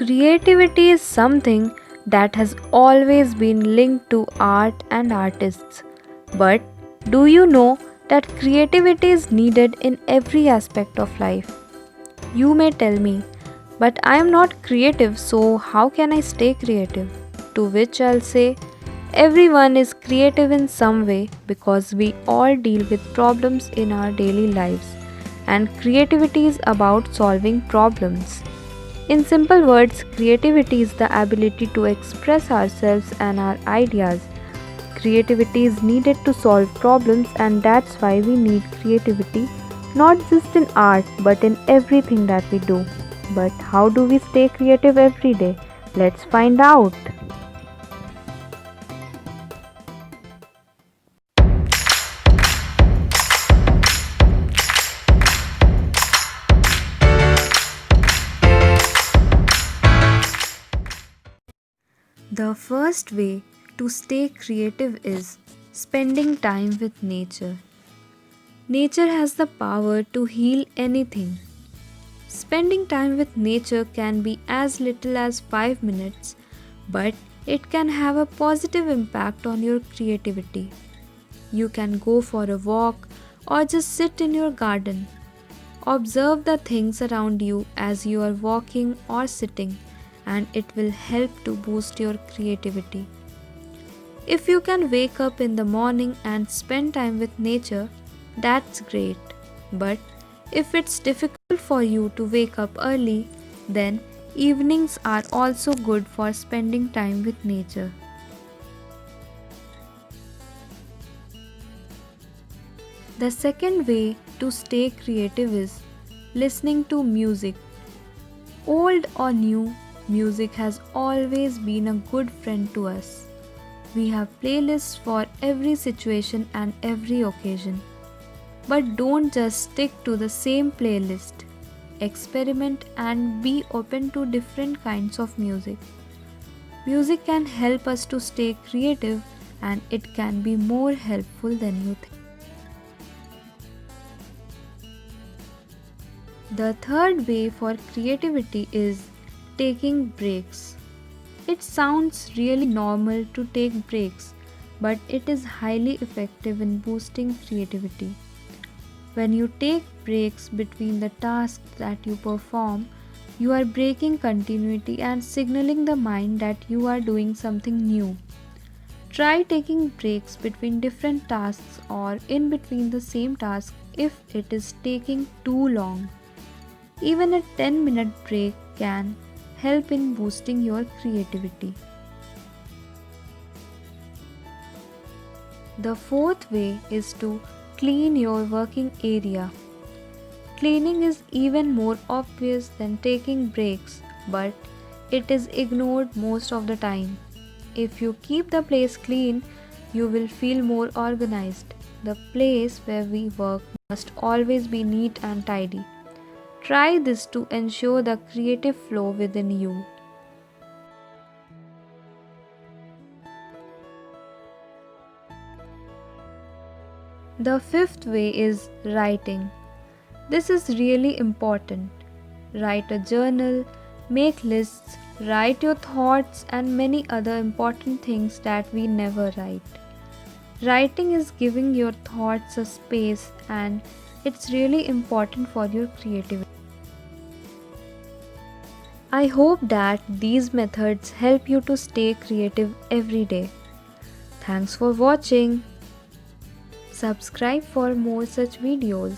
Creativity is something that has always been linked to art and artists. But do you know that creativity is needed in every aspect of life? You may tell me, but I am not creative, so how can I stay creative? To which I'll say, everyone is creative in some way because we all deal with problems in our daily lives, and creativity is about solving problems. In simple words, creativity is the ability to express ourselves and our ideas. Creativity is needed to solve problems, and that's why we need creativity not just in art but in everything that we do. But how do we stay creative every day? Let's find out. The first way to stay creative is spending time with nature. Nature has the power to heal anything. Spending time with nature can be as little as 5 minutes, but it can have a positive impact on your creativity. You can go for a walk or just sit in your garden. Observe the things around you as you are walking or sitting, and it will help to boost your creativity. If you can wake up in the morning and spend time with nature, that's great. But if it's difficult for you to wake up early, then evenings are also good for spending time with nature. The second way to stay creative is listening to music. Old or new, music has always been a good friend to us. We have playlists for every situation and every occasion. But don't just stick to the same playlist. Experiment and be open to different kinds of music. Music can help us to stay creative, and it can be more helpful than you think. The third way for creativity is taking breaks. It sounds really normal to take breaks, but it is highly effective in boosting creativity. When you take breaks between the tasks that you perform, you are breaking continuity and signaling the mind that you are doing something new. Try taking breaks between different tasks or in between the same task if it is taking too long. Even a 10-minute break can help in boosting your creativity. The fourth way is to clean your working area. Cleaning is even more obvious than taking breaks, but it is ignored most of the time. If you keep the place clean, you will feel more organized. The place where we work must always be neat and tidy. Try this to ensure the creative flow within you. The fifth way is writing. This is really important. Write a journal, make lists, write your thoughts, and many other important things that we never write. Writing is giving your thoughts a space, and it's really important for your creativity. I hope that these methods help you to stay creative every day. Thanks for watching. Subscribe for more such videos.